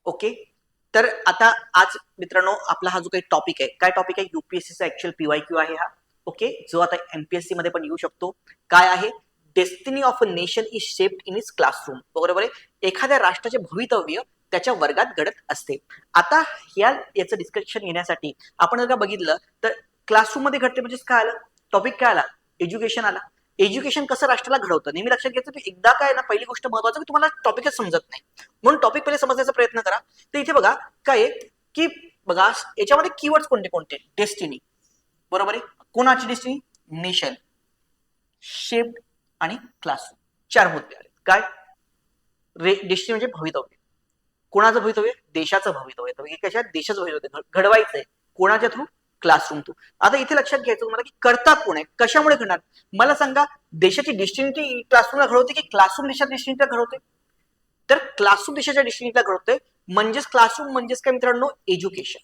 Okay. तर आता आज मित्रांनो आपला हा जो काही टॉपिक आहे, काय टॉपिक आहे? यूपीएससीचा ऍक्च्युअल पीवायक्यू आहे हा. ओके, जो आता एमपीएससी मध्ये पण येऊ शकतो. काय आहे? Destiny of a nation is shaped in its classroom. बरोबर आहे. एखाद्या राष्ट्राचे भवितव्य त्याच्या वर्गात घडत असते. आता याचं डिस्कशन घेण्यासाठी आपण जर का बघितलं तर क्लासरूम मध्ये घडते म्हणजे काय आलं? टॉपिक काय आला? एज्युकेशन आला. एज्युकेशन कसं राष्ट्राला घडवतं नेहमी लक्षात घ्यायचं की एकदा काय ना, पहिली गोष्ट महत्वाचं की तुम्हाला टॉपिकच समजत नाही, म्हणून टॉपिक पहिले समजण्याचा प्रयत्न करा. तर इथे बघा काय आहे की बघा याच्यामध्ये कीवर्ड्स कोणते कोणते? डेस्टिनी. बरोबर आहे. कोणाची डेस्टिनी? नेशन, शेप्ड आणि क्लासरूम. चार मुद्दे आले. काय? डेस्टिनी म्हणजे भवितव्य. कोणाचं भवितव्य? देशाचं भवितव्य. कशा? देशाचं भवितव्य घडवायचंय. कोणाच्या थ्रू? Classroom through. आता इथे लक्षात घ्यायचं तुम्हाला की करतात कोण आहे, कशामुळे घडणार? मला सांगा, देशाची डेस्टिनी क्लासरूमला घडवते की क्लासरूम देशाच्या डेस्टिनीला घडवते? तर क्लासरूम देशाच्या डेस्टिनीला घडवते. म्हणजेच क्लासरूम म्हणजेच काय मित्रांनो? एज्युकेशन.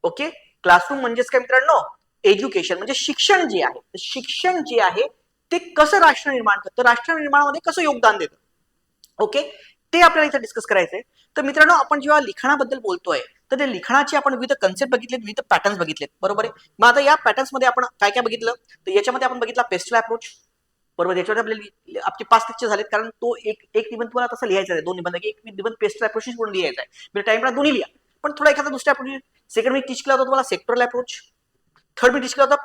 ओके, क्लासरूम म्हणजेच काय मित्रांनो? एज्युकेशन म्हणजे शिक्षण जे आहे. शिक्षण जे आहे ते कसं राष्ट्र निर्माण करतं, राष्ट्र निर्माणामध्ये कसं योगदान देतं. ओके, ते आपल्याला इथे डिस्कस करायचंय. तर मित्रांनो आपण जेव्हा लिखाणाबद्दल बोलतोय तर ते लिखाणाचे आपण विविध कन्सेप्ट बघितलेत, विविध पॅटर्न्स बघितलेत. बरोबर आहे. मग आता या पॅटर्न्स मध्ये आपण काय काय बघितलं? तर याच्यामध्ये आपण बघितला पेस्टल अप्रोच. बरोबर. याच्यावर आपले 5 लेक्चर झालेत, कारण तो एक निबंध तुम्हाला तसं लिहायचा आहे. 2 निबंध, एक निबंध पेस्टल अप्रोच म्हणून लिहायचा आहे. म्हणजे टाइमला दोन्ही लिहा, पण थोडा एखादा दुसऱ्या अप्रोच. सेकंड मी टीच केला होता तुम्हाला सेक्टरल अप्रोच. थर्ड मी टीच केला होता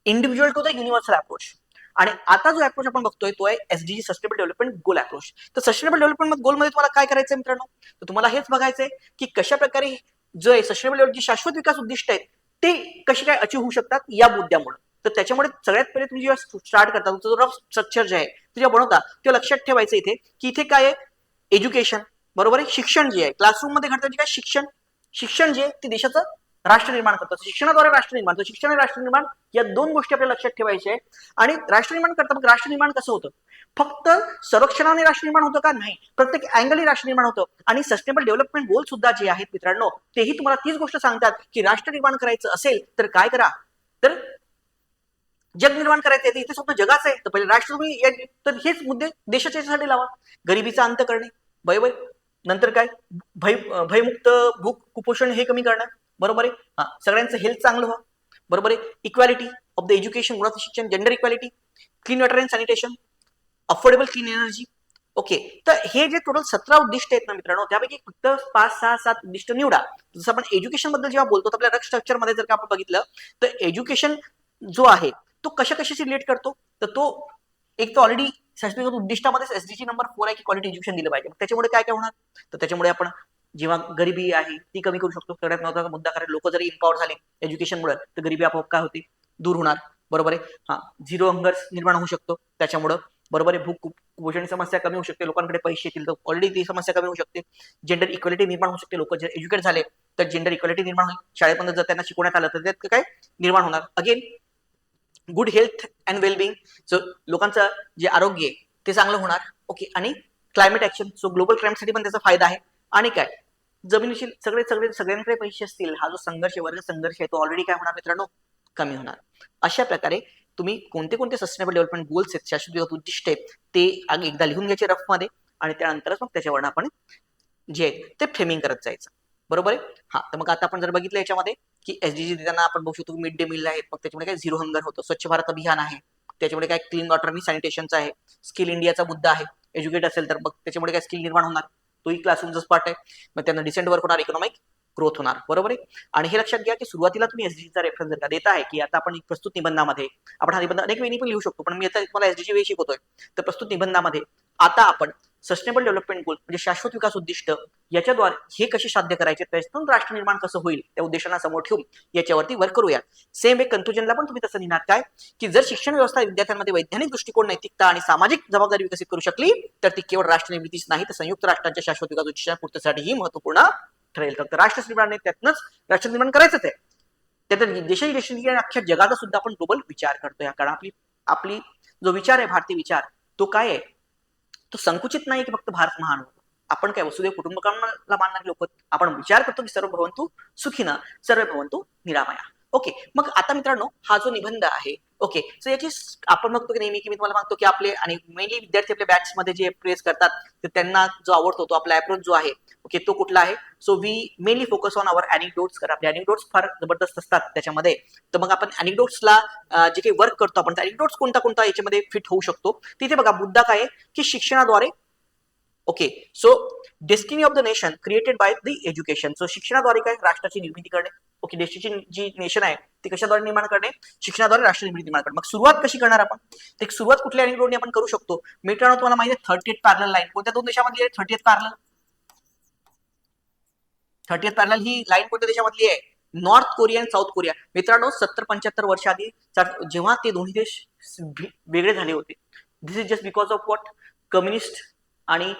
individual to the universal approach. आणि आता जो अप्रोच आपण बघतोय तो आहे SDG sustainable development goal approach. तर सस्टेनेबल डेव्हलपमेंट गोल मध्ये तुम्हाला काय करायचंय मित्रांनो? तर तुम्हाला हेच बघायचंय की कशा प्रकारे जो आहे सस्टेनेबल डेव्हलपमेंट शाश्वत विकास उद्दिष्ट आहेत ते कसे काय अचीव्ह होऊ शकतात या मुद्द्यामुळे. तर त्याच्यामुळे सगळ्यात पहिले तुम्ही जेव्हा स्टार्ट करता तुमचं जो रफ स्ट्रक्चर जे आहे ते जेव्हा बनवता तेव्हा लक्षात ठेवायचं इथे की इथे काय आहे? एज्युकेशन. बरोबर आहे. शिक्षण जे आहे क्लासरूम मध्ये घडतं जे काय शिक्षण, शिक्षण जे ते देशाचं राष्ट्र निर्माण करतं. शिक्षणाद्वारे राष्ट्र निर्माण. शिक्षण आणि राष्ट्र निर्माण या दोन गोष्टी आपल्याला लक्षात ठेवायच्या आहे. आणि राष्ट्र निर्माण करता मग राष्ट्र निर्माण कसं होतं? फक्त संरक्षणाने राष्ट्र निर्माण होतं का? नाही, प्रत्येक अँगलही राष्ट्र निर्माण होतं. आणि सस्टेनेबल डेव्हलपमेंट गोल सुद्धा जे आहेत मित्रांनो तेही तुम्हाला तीच गोष्ट सांगतात की राष्ट्र निर्माण करायचं असेल तर काय करा? तर जग निर्माण करायचं आहे. इथे स्वप्न जगाचं आहे तर पहिले राष्ट्र तुम्ही, तर हेच मुद्दे देशाच्या याच्यासाठी लावा. गरिबीचा अंत करणे. बरोबर. नंतर काय? भयमुक्त भूक कुपोषण हे कमी करणार. बरोबर आहे. सगळ्यांचं हेल्थ चांगलं व्हा. बरोबर आहे. इक्वॅलिटी ऑफ द एज्युकेशन, गुणात्मक शिक्षण, gender equality, clean water and sanitation, affordable clean energy. Okay, तर हे जे टोटल 17 उद्दिष्ट आहेत ना मित्रांनो त्यापैकी फक्त 5, 6, 7 उद्दिष्ट निवडा. जसं आपण एज्युकेशन बद्दल जेव्हा बोलतो तर आपल्या स्ट्रक्चर मध्ये जर का आपण बघितलं तर एज्युकेशन जो आहे तो कशाशी रिलेट करतो? तर तो एक तो ऑलरेडी शासकीय उद्दिष्टामध्ये एसडीजी नंबर 4 आहे की क्वालिटी एज्युकेशन दिलं पाहिजे. त्याच्यामुळे काय काय होणार? तर त्याच्यामुळे आपण जेव्हा गरिबी आहे ती कमी करू शकतो. सगळ्यात महत्त्वाचा मुद्दा, कारण लोक जरी इम्पॉवर झाले एज्युकेशनमुळे तर गरिबी आपोआप काय होते? दूर होणार. बरोबर आहे. झिरो हंगर निर्माण होऊ शकतो त्याच्यामुळं. बरोबर आहे. भूक कुपोषण समस्या कमी होऊ शकते. लोकांकडे पैसे येतील तर ऑलरेडी ती समस्या कमी होऊ शकते. जेंडर इक्वॅलिटी निर्माण होऊ शकते. लोक जर एज्युकेट झाले तर जेंडर इक्वॅलिटी निर्माण होईल. शाळेमध्ये जर त्यांना शिकवण्यात आलं तर त्यात काय निर्माण होणार? Again good health and wellbeing. So लोकांचं जे आरोग्य आहे ते चांगलं होणार. ओके, आणि क्लायमेट ऍक्शन. सो ग्लोबल क्लायमेटसाठी पण त्याचा फायदा आहे. आणि काय? जमिनीशी सगळ्यांकडे पैसे असतील. हा जो संघर्ष, वर्ग संघर्ष आहे तो ऑलरेडी काय होणार मित्रांनो? कमी होणार. अशा प्रकारे तुम्ही कोणते कोणते सस्टेनेबल डेव्हलपमेंट गोल्स आहेत, शाश्वत उद्दिष्ट आहेत ते एकदा लिहून घ्यायचे रफ मध्ये आणि त्यानंतरच मग त्याच्यावर आपण जे आहे ते फ्रेमिंग करत जायचं. बरोबर आहे. तर मग आता आपण जर बघितलं याच्यामध्ये की एसडीजी देताना आपण बघू शकतो मिड डे मील आहेत. मग त्याच्यामुळे काय झिरो हंगर होतं. स्वच्छ भारत अभियान आहे. त्याच्यामुळे काय क्लीन वॉटर आणि सॅनिटेशनचा आहे. स्किल इंडियाचा मुद्दा आहे. एज्युकेट असेल तर मग त्याच्यामुळे काय स्किल निर्माण होणार. तोही क्लासरूमचा पार्ट आहे. मग त्यांना डिसेंट वर्क होणार, इकॉनॉमिक ग्रोथ होणार. बरोबर आहे. आणि हे लक्षात घ्या की सुरुवातीला तुम्ही एसडीजीचा रेफरन्स जर का देत आहे की आता आपण प्रस्तुत निबंधामध्ये आपण हा निबंध अनेक वेळी पण लिहू शकतो, पण मी आता तुम्हाला एसडीजी वे शिकवतोय. तर प्रस्तुत निबंधामध्ये आता आपण सस्टेनेबल डेव्हलपमेंट गोल म्हणजे शाश्वत विकास उद्दिष्ट याच्याद्वारे हे कसे साध्य करायचे, त्यातून राष्ट्र निर्माण कसं होईल त्या उद्देशांना समोर ठेवून याच्यावरती वर्क करूया. सेम एक कन्क्लुजनला पण तुम्ही तसं लिहिणार काय की जर शिक्षण व्यवस्था विद्यार्थ्यांमध्ये वैज्ञानिक दृष्टिकोन, नैतिकता आणि सामाजिक जबाबदारी विकसित करू शकली तर ती केवळ राष्ट्र निर्मितीच नाही तर संयुक्त राष्ट्रांच्या शाश्वत विकास उद्दिष्टांपूर्तीसाठीही महत्वपूर्ण ठरेल. फक्त राष्ट्र निर्माण नाही, त्यातनंच राष्ट्र निर्माण करायचंच आहे. त्यात देशाची अख्ख्या जगाचा सुद्धा आपण ग्लोबल विचार करतोय. कारण आपली जो विचार आहे भारतीय विचार तो काय आहे? तो संकुचित नाही की फक्त भारत महान होतो. आपण काय वसुदेव कुटुंबकमला मानणारे लोक. आपण विचार करतो की सर्व भवंतु सुखीनं सर्व भवंतु निरामया. ओके, मग आता मित्रांनो हा जो निबंध आहे, ओके, सो याची आपण बघतो की नेहमी की मी तुम्हाला सांगतो की आपले आणि मेनली विद्यार्थी आपल्या बॅच मध्ये जे प्रेस करतात तर त्यांना जो आवडतो तो आपला अप्रोच जो आहे, ओके, तो कुठला आहे? So we mainly focus on our anecdotes. कर आपले अॅनिक्डोट्स फार जबरदस्त असतात त्याच्यामध्ये. तर मग आपण अॅनिक्डोट्सला जे काही वर्क करतो आपण अॅनिक्डोट्स कोणता कोणता याच्यामध्ये फिट होऊ शकतो. तिथे बघा मुद्दा काय आहे की शिक्षणाद्वारे, okay, so destiny of the nation created by the education. So शिक्षणाद्वारे काय राष्ट्राची निर्मिती करणे. ओके, देशाची जी नेशन आहे ती कशाद्वारे निर्माण करणे? शिक्षणाद्वारे राष्ट्र निर्मिती निर्माण करणे. मग सुरुवात कशी करणार आपण? तर सुरुवात कुठल्या अॅनिक्डोटने आपण करू शकतो? मित्रांनो तुम्हाला माहिती आहे 30th पॅरलल लाईन कोणत्या दोन देशामधली आहे? 30th पॅरलल, 30th पॅरलल ही लाईन कोणत्या देशामधली आहे? नॉर्थ कोरिया आणि साऊथ कोरिया. मित्रांनो 70-75 वर्ष आधी जेव्हा ते दोन्ही देश वेगळे झाले होते, this is just because of what? Communist आणि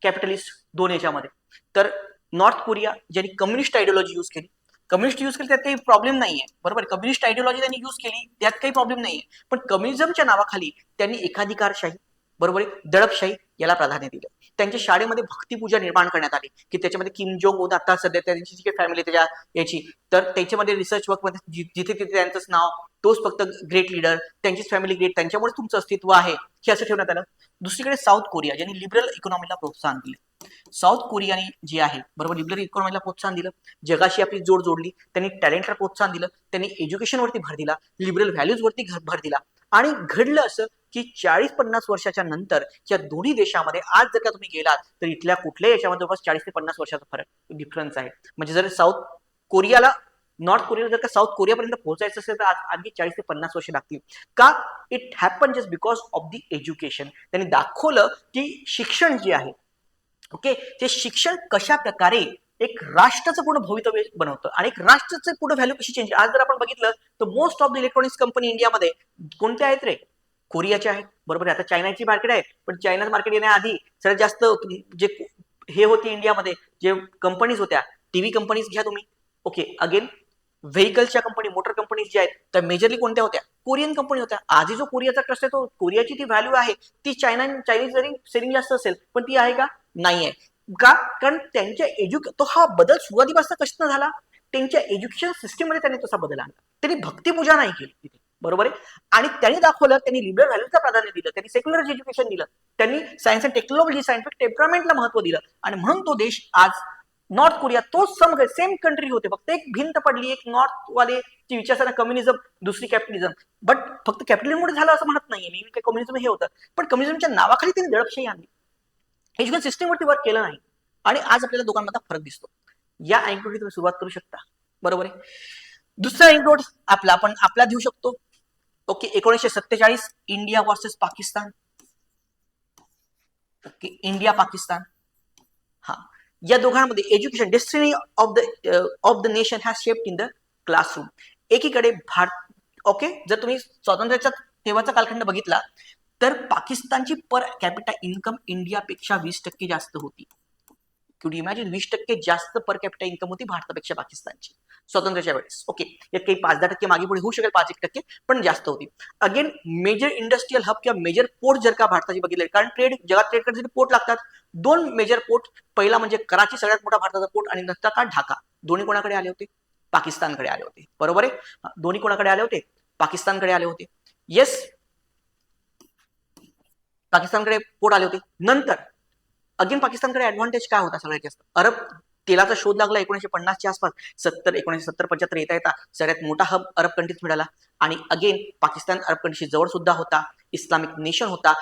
कॅपिटलिस्ट दोन याच्यामध्ये. तर नॉर्थ कोरिया ज्यांनी कम्युनिस्ट आयडिओलॉजी युज केली, त्यात काही प्रॉब्लेम नाहीये, बरोबर. कम्युनिस्ट आयडिओलॉजी त्यांनी युज केली त्यात काही प्रॉब्लेम नाहीये, पण कम्युनिझमच्या नावाखाली त्यांनी एकाधिकारशाही, बरोबर आहे, दडपशाही याला प्राधान्य दिलं. त्यांच्या शाळेमध्ये भक्तिपूजा निर्माण करण्यात आली की त्याच्यामध्ये किम जोंग उन आता सध्या त्यांची जी फॅमिली त्याच्या याची, तर त्याच्यामध्ये रिसर्च वर्क मध्ये जिथे तिथे त्यांचंच नाव, तोच फक्त ग्रेट लीडर, त्यांचीच फॅमिली ग्रेट, त्यांच्यामुळे तुमचं अस्तित्व आहे हे असं ठेवण्यात आलं. दुसरीकडे साऊथ कोरिया ज्यांनी लिबरल इकॉनॉमीला प्रोत्साहन दिले. साऊथ कोरियाने जे आहे, बरोबर, लिबरल इकॉनॉमीला प्रोत्साहन दिलं, जगाशी आपली जोड जोडली, त्यांनी टॅलेंटला प्रोत्साहन दिलं, त्यांनी एज्युकेशनवरती भर दिला, लिबरल व्हॅल्यूजवरती भर दिला. आणि घडलं असं की 40-50 वर्षाच्या नंतर या दोन्ही देशामध्ये आज जर का तुम्ही गेलात तर इथल्या कुठल्याही याच्यामध्ये जवळपास 40 ते 50 वर्षाचा फरक, डिफरन्स आहे. म्हणजे जर साऊथ कोरियाला, नॉर्थ कोरियाला जर का साऊथ कोरियापर्यंत पोहोचायचं असेल तर आणखी 40 ते 50 वर्ष लागतील. का? It happen just because of the education. त्यांनी दाखवलं की शिक्षण जे आहे, ओके, ते शिक्षण कशा प्रकारे एक राष्ट्राचं पूर्ण भवितव्य बनवतं आणि एक राष्ट्राचं पूर्ण व्हॅल्यू कशी चेंज. आज जर आपण बघितलं तर most of the electronics company इंडियामध्ये कोणत्या आहेत रे? कोरियाच्या आहेत, बरोबर आहे. आता चायनाची मार्केट आहे, पण चायना मार्केट येण्याआधी सगळ्यात जास्त जे हे होती इंडियामध्ये जे कंपनीज होत्या, टीव्ही कंपनीज घ्या तुम्ही, ओके, अगेन व्हेकलच्या कंपनी, मोटर कंपनीज ज्या आहेत त्या मेजरली कोणत्या होत्या? कोरियन कंपनी होत्या. आधी जो कोरियाचा ट्रस्ट आहे तो, कोरियाची ती व्हॅल्यू आहे ती चायनीज जरी सेलिंग जास्त असेल पण ती आहे का? नाही आहे. का? कारण त्यांच्या तो हा बदल सुरुवातीपासून कशाने झाला? त्यांच्या एज्युकेशन सिस्टीम मध्ये त्यांनी तसा बदल आणला. त्यांनी भक्तिपूजा नाही केली तिथे, बरोबर आहे. आणि त्यांनी दाखवलं, त्यांनी लिबरल व्हॅल्यूजला प्राधान्य दिलं, त्यांनी सेक्युलर एज्युकेशन दिलं, त्यांनी सायन्स अँड टेक्नॉलॉजी, सायंटिफिक टेम्परामेंटला महत्व दिलं. आणि म्हणून तो देश आज नॉर्थ कोरिया, तोच सेम कंट्री होते, फक्त एक भिंत पडली, एक नॉर्थ वाले ची विचारसरणी कम्युनिझम, दुसरी कॅपिटलिझम. बट फक्त कॅपिटलिझममुळे झालं असं म्हणत नाहीये मी, काही कम्युनिझम हे होतं, पण कम्युनिझमच्या नावाखाली त्यांनी दडपशाही आणली, एज्युकेशन सिस्टीमवरती वर्क केलं नाही. आणि आज आपल्याला दोघांमध्ये फरक दिसतो. या अँक्टिव्हिटी तुम्ही सुरुवात करू शकता, बरोबर आहे. दुसरा अँक्टिव्हिटी आपण आपला देऊ शकतो, okay, 1947 India versus Pakistan. Okay, India Pakistan. हा, या दोघांमध्ये education destiny of the nation has shaped in the classroom. एकीकडे भारत, ओके, जर तुम्ही स्वातंत्र्याचा तेव्हाचा कालखंड बघितला तर पाकिस्तानची पर कॅपिटा इन्कम इंडियापेक्षा 20% जास्त होती. कुड इमॅजिन, 20% जास्त पर कॅपिटा इन्कम होती भारतापेक्षा पाकिस्तानची स्वातंत्र्याच्या वेळेस. ओके, यात काही 5-10% मागे पुढे होऊ शकेल, 5-1%, पण जास्त होती. अगेन मेजर इंडस्ट्रियल हब किंवा मेजर पोर्ट जर का भारताची बघितले, कारण जगात ट्रेड करण्यासाठी पोर्ट लागतात. 2 मेजर पोर्ट, पहिला म्हणजे कराची, सगळ्यात मोठा भारताचा पोर्ट, आणि नंतर ढाका. दोन्ही कोणाकडे आले होते? पाकिस्तानकडे आले होते, बरोबर आहे. दोन्ही कोणाकडे आले होते? पाकिस्तानकडे आले होते. येस, पाकिस्तानकडे पोर्ट आले होते. नंतर अगेन पाकिस्तानकडे ऍडव्हान्टेज काय होता सगळ्यात जास्त? अरब तेलाचा शोध लागला 1950च्या आसपास. 1970-75 येता येता सगळ्यात मोठा हब अरब कंट्रीज मिळाला. आणि अगेन पाकिस्तान अरब कंट्रीशी जवळ सुद्धा होता, इस्लामिक नेशन होता.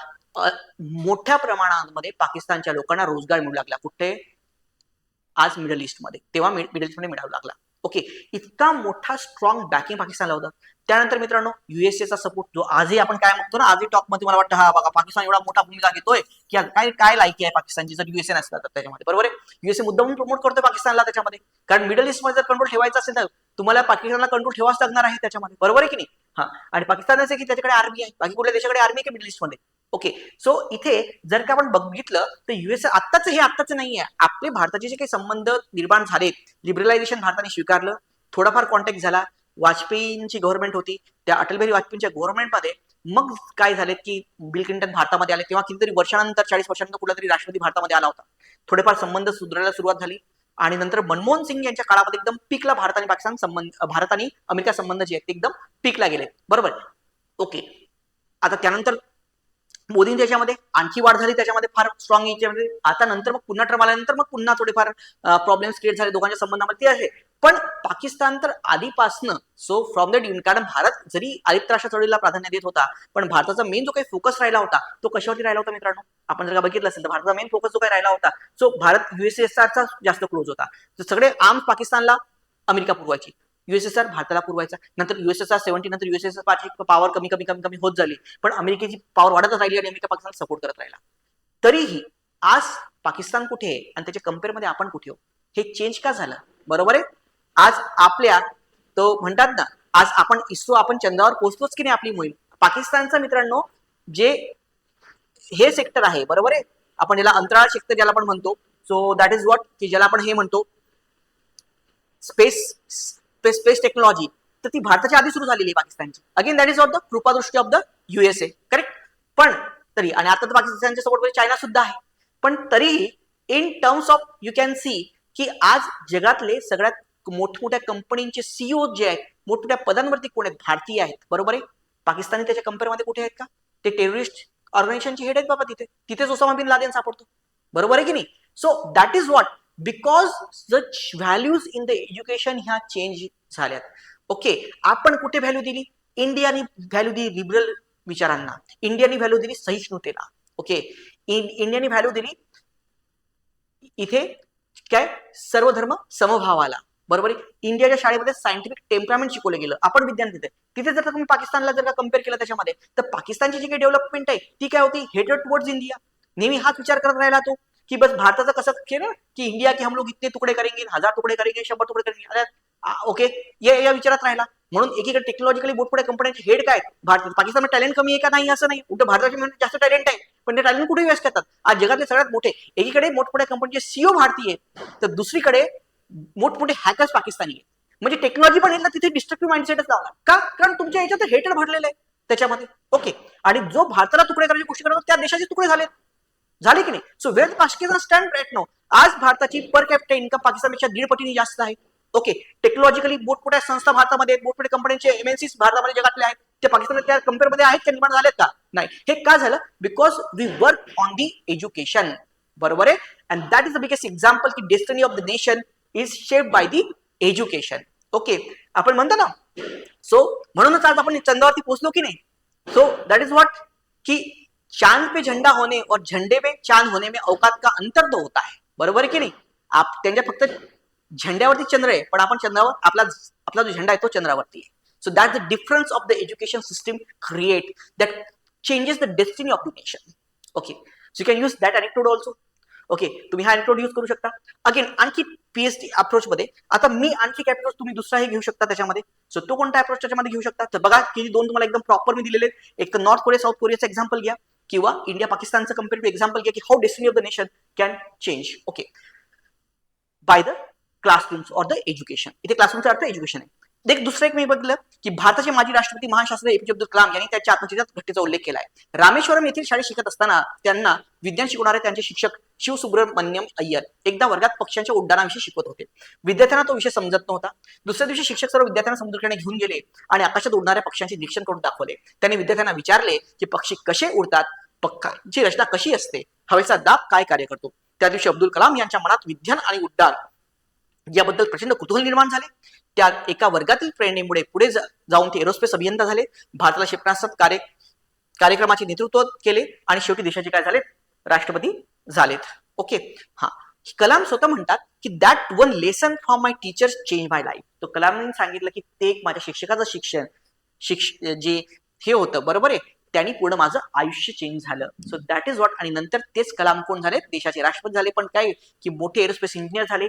मोठ्या प्रमाणामध्ये पाकिस्तानच्या लोकांना रोजगार मिळू लागला. कुठे? आज मिडल ईस्टमध्ये, तेव्हा मिडल ईस्टमध्ये मिळावं लागला. ओके, इतका मोठा स्ट्रॉंग बॅकिंग पाकिस्तानला होता. त्यानंतर मित्रांनो युएसएचा सपोर्ट, जो आजही आपण काय म्हणतो ना, आजही टॉप मध्ये मला वाटतं हा बघा पाकिस्तान एवढा मोठा भूमिका घेतोय की काय काय लायकी आहे पाकिस्तानची जर युएसए नसला तर त्याच्यामध्ये, बरोबर आहे. युएसए मुद्दामून प्रमोट करतोय पाकिस्तानला त्याच्यामध्ये, कारण मिडल ईस्ट मध्ये जर कंट्रोल ठेवायचा असेल तर तुम्हाला पाकिस्तानला कंट्रोल ठेवाच लागणार आहे त्याच्यामध्ये, बरोबर आहे की नाही. हा, आणि पाकिस्तान असे की त्याच्याकडे आर्मी आहे, बाकी कुठल्या देशाकडे आर्मी आहे की मिडल ईस्ट मध्ये. ओके, सो इथे जर का आपण बघितलं तर युएसए आत्ताच नाहीये. आपले भारताचे जे काही संबंध निर्माण झाले, लिबरलायझेशन भारताने स्वीकारलं, थोडाफार कॉन्टॅक्ट झाला, वाजपेयींची गव्हर्नमेंट होती, त्या अटल बिहारी वाजपेयींच्या गव्हर्नमेंटमध्ये मग काय झाले की बिल क्लिंटन भारतामध्ये आले, तेव्हा कितीतरी वर्षानंतर, 40 वर्षानंतर कुठला तरी राष्ट्रपती भारतामध्ये आला होता. थोडेफार संबंध सुधारायला सुरुवात झाली आणि नंतर मनमोहन सिंग यांच्या काळामध्ये एकदम पीकला भारत आणि पाकिस्तान संबंध, भारत आणि अमेरिका संबंध जे आहेत ते एकदम पीकला गेले. बरोबर. ओके. आता त्यानंतर मोदींच्या याच्यामध्ये आणखी वाढ झाली, त्याच्यामध्ये फार स्ट्रॉंग याच्यामध्ये. आता नंतर मग पुन्हा ट्रम्प आल्यानंतर मग पुन्हा थोडेफार प्रॉब्लेम्स क्रिएट झाले दोघांच्या संबंधामध्ये, ते आहे. पण पाकिस्तान तर आधीपासनं, सो फ्रॉम द डिन, कारण भारत जरी आदित्य राष्ट्र चळवळीला प्राधान्य देत होता, पण भारताचा मेन जो काही फोकस राहिला होता तो कशावरती राहिला होता मित्रांनो? आपण जर का बघितलं असेल तर भारताचा मेन फोकस जो काही राहिला होता, सो भारत USSRचा जास्त क्लोज होता. तर सगळे आर्म्स पाकिस्तानला अमेरिका पुरवायची, USSR भारताला पुरवायचा. नंतर USSR 70 नंतर USSR पॉवर कमी कमी कमी कमी होत झाली, पण अमेरिकेची पॉवर वाढतच राहिली आणि अमेरिका पाकिस्तान सपोर्ट करत राहिला. तरीही आज पाकिस्तान कुठे आहे आणि त्याच्या कम्पेअरमध्ये आपण कुठे आहोत, हे चेंज का झालं? बरोबर आहे. आज आपल्या तो म्हणतात ना, आज आपण इस्रो, आपण चंद्रावर पोहोचतोच की नाही आपली मोहीम. पाकिस्तानचा मित्रांनो जे हे सेक्टर आहे, बरोबर आहे, आपण ज्याला अंतराळ सेक्टर ज्याला आपण म्हणतो, सो दॅट इज व्हॉट, की ज्याला आपण हे म्हणतो स्पेस टेक्नॉलॉजी, तर ती भारताच्या आधी सुरू झालेली आहे पाकिस्तानची. Again that is of the कृपादृष्टी ऑफ द USA, करेक्ट. पण तरी, आणि आता तर पाकिस्तानच्या सपोर्ट चायना सुद्धा आहे, पण तरीही in terms of you can see की आज जगातले सगळ्यात मोठमोठ्या कंपनीचे CEO जे आहेत, मोठमोठ्या पदांवरती कोण आहेत? भारतीय आहेत. बरोबर आहे. पाकिस्तानी त्याच्या कम्पेअरमध्ये कुठे आहेत का? ते टेररिस्ट ऑर्गनायझेशनचे हेड आहेत बाबा. तिथेच ओसामा बिन लादेन सापडतो. बरोबर आहे की नाही? So that is what, because the values in the education ह्या चेंज झाल्यात. ओके. आपण कुठे व्हॅल्यू दिली? इंडियाने व्हॅल्यू दिली लिबरल विचारांना, इंडियाने व्हॅल्यू दिली सहिष्णुतेला. ओके. इंडियाने व्हॅल्यू दिली इथे काय, सर्वधर्म समभावाला. बरोबर आहे. इंडियाच्या शाळेमध्ये सायंटिफिक टेम्परामेंट शिकवलं गेलं. आपण विज्ञान तिथे जर तुम्ही पाकिस्तानला जर का कम्पेअर केलं त्याच्यामध्ये, तर पाकिस्तानची जी काही डेव्हलपमेंट आहे ती काय होती? हेटेड टुवर्ड्स इंडिया. नेहमी हाच विचार करत राहिला तो की बस भारताचं कसं केलं की इंडिया की हम लोग इतने तुकडे करेंगे, 1000 तुकडे करेंगे, 100 तुकडे करेंगे. ओके, या विचारात राहिला. म्हणून एकीकडे टेक्नॉलॉजिकली मोठमोठ्या कंपन्यांचे हेड काय, भारत. पाकिस्तानमध्ये टॅलेंट कमी आहे का? नाही, असं नाही. उलट भारताचे जास्त टॅलेंट आहे, पण ते टॅलेंट कुठे वेस्ट करतात? आज जगातले सगळ्यात मोठे, एकीकडे मोठमोठ्या कंपनीचे CEO भारतीय आहेत, तर दुसरीकडे मोठमोठे हॅकर्स पाकिस्तानी आहेत. म्हणजे टेक्नॉलॉजी पण येईल ना तिथे डिस्ट्रक्टिव्ह माइंडसेटच लावला का? कारण तुमच्या ह्याच्यात हेटर भरलेलं आहे त्याच्यामध्ये. ओके. आणि जो भारताला तुकडे करायची गोष्टी करतो त्या देशाचे तुकडे झाले की नाही? So where Pakistan stand right now, आज भारताची पर कॅपिटल इन्कम पाकिस्तानपेक्षा 1.5 पटीने जास्त आहे. ओके. टेक्नॉलॉजिकली मोठमोठ्या संस्था भारतामध्ये आहेत, मोठमोठ्या कंपन्यांचे MNCs भारतामध्ये जगातले आहेत, ते पाकिस्तानात त्या कम्पेअरमध्ये आहेत का, निर्माण झालेत का? नाही. हे का झालं? Because we work on the education. बरोबर आहे. And that is the biggest example की destiny of the nation is shaped by the education. Okay. आपण म्हणतो ना, सो म्हणूनच आज आपण चंद्रावरती पोहोचलो की नाही. सो दॅट इज व्हॉट की चांद पे झंडा होने और झंडे पे चांद होने में औकात का अंतर तो होता है. बरोबर आहे की नाही? त्यांच्या फक्त झेंड्यावरती चंद्र आहे, पण आपण चंद्रावर, आपला जो झेंडा आहे तो चंद्रावरती आहे. So that the difference of the education system create that changes the destiny of the nation. Okay. So you can use that anecdote also. Okay. तुम्ही हा अनेक्डोट यूज करू शकता. अगेन आणखी PhD अप्रोच मध्ये, आता मी आणखी काय अप्रोच तुम्ही दुसराही घेऊ शकता त्याच्यामध्ये. सो तो कोणता अप्रोच त्याच्यामध्ये घेऊ शकता? तर बघा की दोन तुम्हाला एकदम प्रॉपर मी दिलेले, एक तर नॉर्थ कोरिया साऊथ कोरियाचं एक्झाम्पल घ्या, किंवा इंडिया पाकिस्तानचं कम्पेअरेटिव्ह एक्झाम्पल घ्या की how destiny of the nation can change. Okay. By the classrooms or the education. इथे क्लासरूमचा अर्थ एज्युकेशन आहे. दुसरं एक मी बघितलं की भारताचे माजी राष्ट्रपती महान शास्त्रज्ञ APJ अब्दुल कलाम यांनी त्याच्या आत्मचरित्रात घटनेचा उल्लेख केलाय. रामेश्वरम येथील शाळेत शिकत असताना त्यांना विज्ञान शिकवणारे त्यांचे शिक्षक शिवसुब्रमण्यम अय्यर एकदा वर्गात पक्ष्यांच्या उड्डाणाविषयी शिकवत होते. विद्यार्थ्यांना तो विषय समजत नव्हता. दुसऱ्या दिवशी शिक्षक सर्व विद्यार्थ्यांना समुद्रकिनारी घेऊन गेले आणि आकाशात उडणाऱ्या पक्ष्यांचे निरीक्षण करून दाखवले. त्यांनी विद्यार्थ्यांना विचारले की पक्षी कसे उडतात, पक्षाची रचना कशी असते, हवेचा दाब काय कार्य करतो. त्या दिवशी अब्दुल कलाम यांच्या मनात विज्ञान आणि उड्डाण याबद्दल प्रचंड कुतूहल निर्माण झाले. त्या एका वर्गातील प्रेरणेमुळे पुढे जाऊन ते एरोस्पेस अभियंता झाले. भारताला क्षेपणास्त्र कार्यक्रमाचे नेतृत्व केले आणि शेवटी देशाचे काय झालेत, राष्ट्रपती झालेत. ओके. हा, कलाम स्वतः म्हणतात की that one lesson from my teachers change my life. तो कलामने सांगितलं की ते एक माझ्या शिक्षकाचं शिक्षण जे हे होतं, बरोबर आहे, त्यांनी पूर्ण माझं आयुष्य चेंज झालं. So that is what. आणि नंतर तेच कलाम कोण झाले, देशाचे राष्ट्रपती झाले, पण काय की मोठे एरोस्पेस इंजिनियर झाले.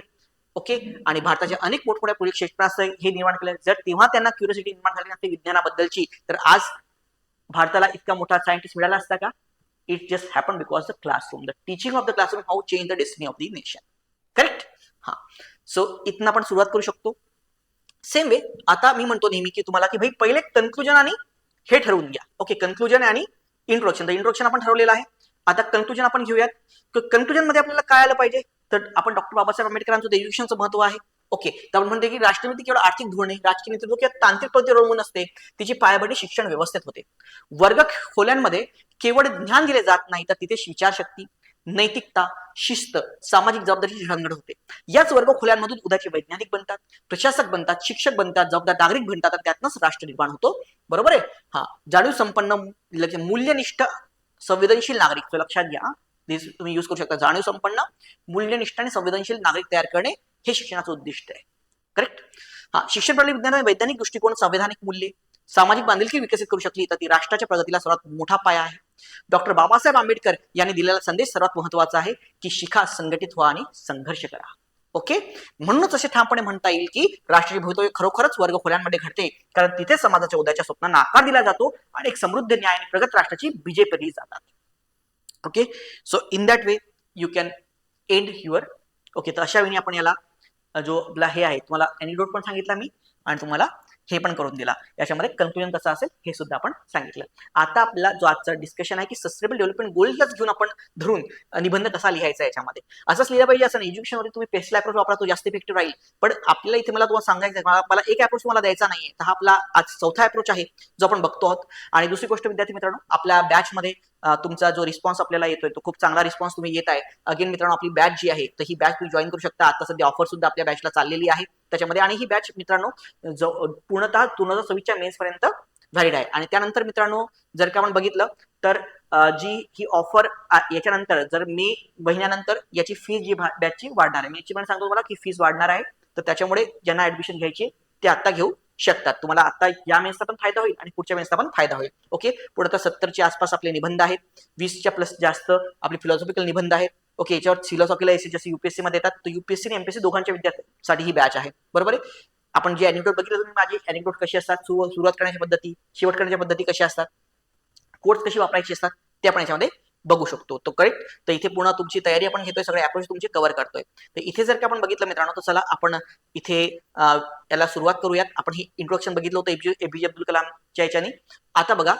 ओके. आणि भारताचे अनेक मोठमोठ्या क्षेपणास्त्र हे निर्माण केले. जर तेव्हा त्यांना क्युरियोसिटी निर्माण झाली नसते विज्ञानाबद्दलची, तर आज भारताला इतका मोठा सायंटिस्ट मिळाला असता का? It just happen because the classroom, the teaching of the classroom how change the destiny of the nation. Correct. हा. सो इथनं आपण सुरुवात करू शकतो. सेम वे आता मी म्हणतो नेहमी की तुम्हाला की भाई पहिले कन्क्लुजन आणि हे ठरवून घ्या. ओके. कन्क्लुजन आणि इंट्रोडक्शन. द इंट्रोडक्शन आपण ठरवलेलं आहे. आता कन्क्लुजन आपण घेऊयात. कन्क्लुजन मध्ये आपल्याला काय आलं पाहिजे, तर आपण डॉक्टर बाबासाहेब आंबेडकरांचं एज्युकेशनचं महत्व आहे. ओके, तर आपण म्हणतो की राष्ट्रनीती केवळ आर्थिक धोरणे, राजकीय नेतृत्व किंवा तांत्रिक पद्धती अवलंबून असते, तिची पायाभरणी शिक्षण व्यवस्थेत होते. वर्ग खोल्यांमध्ये केवळ ज्ञान दिले जात नाही, तर तिथे विचारशक्ती, नैतिकता, शिस्त, सामाजिक जबाबदारीची जडणघडण होते. याच वर्ग खोल्यांमधून उद्याचे वैज्ञानिक बनतात, प्रशासक बनतात, शिक्षक बनतात, जबाबदार नागरिक बनतात आणि त्यातनंच राष्ट्र निर्माण होतो. बरोबर आहे. हा, जाणीव संपन्न, मूल्यनिष्ठ, संवेदनशील नागरिक, लक्षात घ्या, तुम्ही यूज करू शकता. जाणीव संपन्न, मूल्यनिष्ठ आणि संवेदनशील नागरिक तयार करणे हे शिक्षणाचं उद्दिष्ट आहे. करेक्ट. हा, शिक्षण प्रणाली विज्ञानाने वैज्ञानिक दृष्टिकोन, संवैधानिक मूल्ये, सामाजिक बांधिलकी विकसित करू शकली, तर ती राष्ट्राच्या प्रगतीला सर्वात मोठा पाया आहे. डॉक्टर बाबासाहेब आंबेडकर यांनी दिलेला संदेश सर्वात महत्वाचा आहे की शिका, संघटित व्हा आणि संघर्ष करा. ओके, म्हणूनच असे ठामपणे म्हणता येईल की राष्ट्रीय भवितव्य खरोखरच वर्ग खोल्यांमध्ये घडते, कारण तिथे समाजाच्या उद्याच्या स्वप्नांना आकार दिला जातो आणि एक समृद्ध, न्याय आणि प्रगत राष्ट्राची बीजे पेरली जातात. Okay, so in that way you can end your. Okay, तर अशा वेळी आपण याला जो आपला हे आहे, तुम्हाला एनिडोट पण सांगितला मी आणि तुम्हाला हे पण करून दिला. याच्यामध्ये कन्क्लुजन कसं असेल हे सुद्धा आपण सांगितलं. आता आपला जो आजचा डिस्कशन आहे की सस्टेनेबल डेव्हलपमेंट गोल्सलाच घेऊन आपण धरून निबंध कसा लिहायचा याच्यामध्ये असंच लिहिलं पाहिजे असं नाही. एज्युकेशनमध्ये तुम्ही पेस्टल अप्रोच वापरा, तो जास्त इफेक्टिव्ह राहील. पण आपल्याला इथे मला तुम्हाला सांगायचं आहे, मला एक अप्रोच तुम्हाला द्यायचा नाहीये. तर हा आपला आज चौथा अप्रोच आहे जो आपण बघतो आहोत. आणि दुसरी गोष्ट विद्यार्थी मित्रांनो, आपल्या बॅचमध्ये तुमचा जो रिस्पॉन्स आपल्याला येतोय तो खूप चांगला रिस्पॉन्स तुम्ही येत आहे. अगेन मित्रांनो, आपली बॅच जी आहे तर ही बॅच तुम्ही जॉईन करू शकता. आता सध्या ऑफर सुद्धा आपल्या बॅचला चाललेली आहे त्याच्यामध्ये. आणि ही बॅच मित्रांनो पूर्णतः 2026च्या मेन्स पर्यंत व्हॅलिड आहे. आणि त्यानंतर मित्रांनो जर का आपण बघितलं तर जी ही ऑफर याच्यानंतर जर मे महिन्यानंतर याची फीस जी बॅचची वाढणार आहे, मी याची पण सांगतो तुम्हाला की फीस वाढणार आहे. तर त्याच्यामुळे ज्यांना ऍडमिशन घ्यायची ते आता घेऊ शकतात. तुम्हाला आता या मेन्सचा पण फायदा होईल आणि पुढच्या मेन्सचा पण फायदा होईल. ओके, पुढे आता 70च्या आसपास आपले निबंध आहेत, 20च्या प्लस जास्त आपले फिलॉसॉफिकल निबंध आहेत. ओके, याच्यावर फिलॉसॉफिकल एसे जसे युपीएससी मध्ये येतात, तर युपीएससी आणि एमपीएससी दोघांच्या विद्यार्थ्यांसाठी ही बॅच आहे. बरोबर आहे. आपण जे अॅनेक्डोट बघितलं तुम्ही, माझी अॅनेक्डोट कशी असतात, सुरुवात करण्याच्या पद्धती, शेवट करण्याच्या पद्धती कशा असतात, कोर्स कशी वापरायची असतात ते आपण याच्यामध्ये बघू शकतो. तो करेक्ट. तर इथे पुन्हा तुमची तयारी आपण घेतोय, सगळे अप्रोच तुमचे कव्हर करतोय. तर इथे जर का आपण बघितलं मित्रांनो, तर चला आपण इथे याला सुरुवात करूयात. आपण ही इंट्रोडक्शन बघितलं होतं एपीजे अब्दुल कलामच्या याच्याने. आता बघा,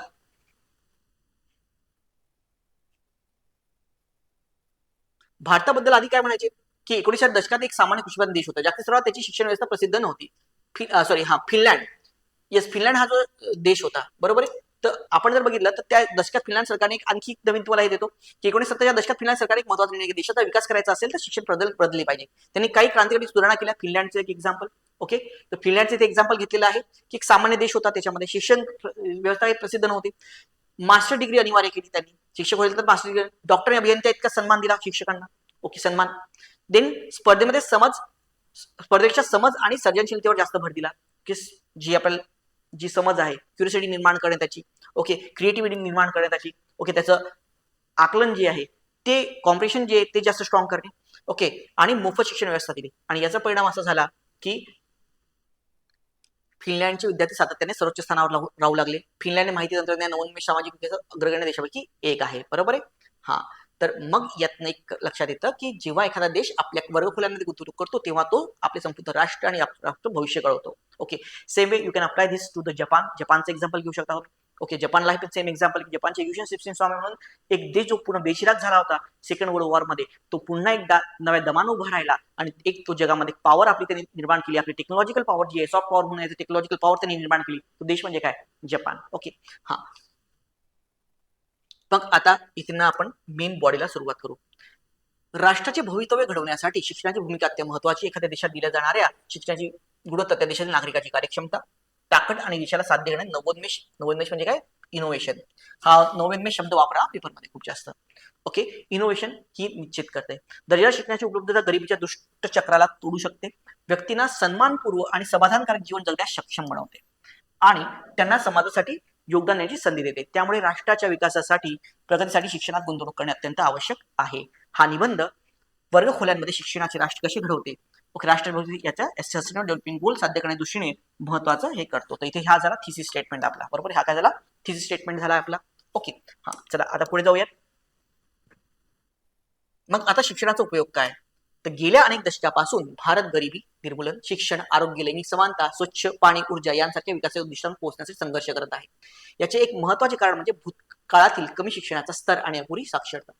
भारताबद्दल आधी काय म्हणायचे की 1900 दशकात एक सामान्य कृषीप्रधान देश होता. जागतिक स्तरावर त्याची शिक्षण व्यवस्था प्रसिद्ध नव्हती. फिनलँड. येस, फिनलँड हा जो देश होता, बरोबर आहे. तर आपण जर बघितलं तर त्या दशकात फिनलँड सरकारने आणखी नवीन तुम्हाला हे देतो की 1970च्या दशकात फिनलँड सरकारने एक महत्त्वाचा निर्णय, देशाचा विकास करायचा असेल तर शिक्षण बदलले पाहिजे. त्यांनी काही क्रांतिकारी सुधारणा केल्या. फिनलँडचं एक एक्झाम्पल. ओके, तर फिनलँडचे ते एक्झाम्पल घेतलेलं आहे की एक सामान्य देश होता, त्याच्यामध्ये शिक्षण व्यवस्था प्रसिद्ध नव्हती. मास्टर डिग्री अनिवार्य केली त्यांनी. शिक्षक होईल तर मास्टर डिग्री. डॉक्टर अभियंता इतका सन्मान दिला शिक्षकांना. ओके, सन्मान. देन स्पर्धेच्या समज आणि सर्जनशीलतेवर जास्त भर दिला की जी आपल्याला जी समज आहे, क्युरिओसिटी निर्माण करण्याची, ओके, क्रिएटिव्हिटी निर्माण करण्याची, ओके, त्याचं आकलन जे आहे ते, कॉम्पिटिशन जे आहे ते जास्त स्ट्रॉंग करणे. ओके, आणि मोफत शिक्षण व्यवस्था दिली. आणि याचा परिणाम असा झाला की फिनलँडचे विद्यार्थी सातत्याने सर्वोच्च स्थानावर राहू लागले. फिनलँड माहिती तंत्रज्ञान, नवोन्मेष, सामाजिक विकास अग्रगण्य देशापैकी एक आहे. बरोबर आहे. हा, तर मग यातनं एक लक्षात येतं की जेव्हा एखादा देश आपल्या वर्गखोल्यांमध्ये गुंतवणूक करतो तेव्हा तो आपले संपूर्ण राष्ट्र आणि राष्ट्र भविष्य घडवतो. Okay, same way you can apply this to the Japan. जपानचं एक्झाम्पल घेऊ शकता. ओके, जपानला हे सेम एक्झाम्पल. जपानचे एज्युकेशन सिस्टम स्वामी म्हणून एक देश जो पूर्ण बेचिराग झाला होता सेकंड वर्ल्ड वॉर मध्ये, तो पुन्हा एकदा नव्या दमानं उभा राहिला आणि एक तो जगामध्ये पॉवर आपली त्यांनी निर्माण केली. आपली टेक्नॉलॉजिकल पॉवर जी आहे, सॉफ्ट पॉवर म्हणून टेक्नॉलॉजिकल पॉवर त्यांनी निर्माण केली. तो देश म्हणजे काय? जपान. ओके, हा. मग आता इथं आपण मेन बॉडीला सुरुवात करू. राष्ट्राचे भवितव्य घडवण्यासाठी शिक्षणाची भूमिका अत्यंत महत्वाची. एखाद्या देशात दिल्या जाणाऱ्या शिक्षणाची गुणवत्ता, त्या देशातील नागरिकाची कार्यक्षमता, ताकद आणि देशाला साध्य करणे नवोन्मेष. नवोन्मेष म्हणजे काय? इनोव्हेशन. हा नवोन्मेष शब्द वापरा पेपरमध्ये खूप जास्त. ओके, इनोव्हेशन ही निश्चित करते. दर्जा शिक्षणाची उपलब्धता गरिबीच्या दुष्ट चक्राला तोडू शकते. व्यक्तींना सन्मानपूर्व आणि समाधानकारक जीवन जगण्यास सक्षम बनवते आणि त्यांना समाजासाठी योगदान देण्याची संधी देते. त्यामुळे राष्ट्राच्या विकासासाठी, प्रगतीसाठी शिक्षणात गुंतवणूक करणे अत्यंत आवश्यक आहे. हा निबंध वर्गखोल्यांमध्ये शिक्षणाचे राष्ट्र कसे घडवते, राष्ट्र याच्या सस्टेनेबल डेव्हलपिंग गोल साध्य करण्याच्या दृष्टीने महत्वाचं हे करतो. तर इथे हा झाला थिसिस स्टेटमेंट आपला. बरोबर, हा काय झाला? थिसिस स्टेटमेंट झाला आपला. ओके, हा, चला आता पुढे जाऊयात. मग आता शिक्षणाचा उपयोग काय? तर गेल्या अनेक दशकापासून भारत गरिबी निर्मूलन, शिक्षण, आरोग्य, लैंगिक समानता, स्वच्छ पाणी, ऊर्जा यांसारख्या विकासाच्या उद्दिष्टांना पोहोचण्यासाठी संघर्ष करत आहे. याचे एक महत्वाचे कारण म्हणजे काळातील कमी शिक्षणाचा स्तर आणि अपुरी साक्षरता.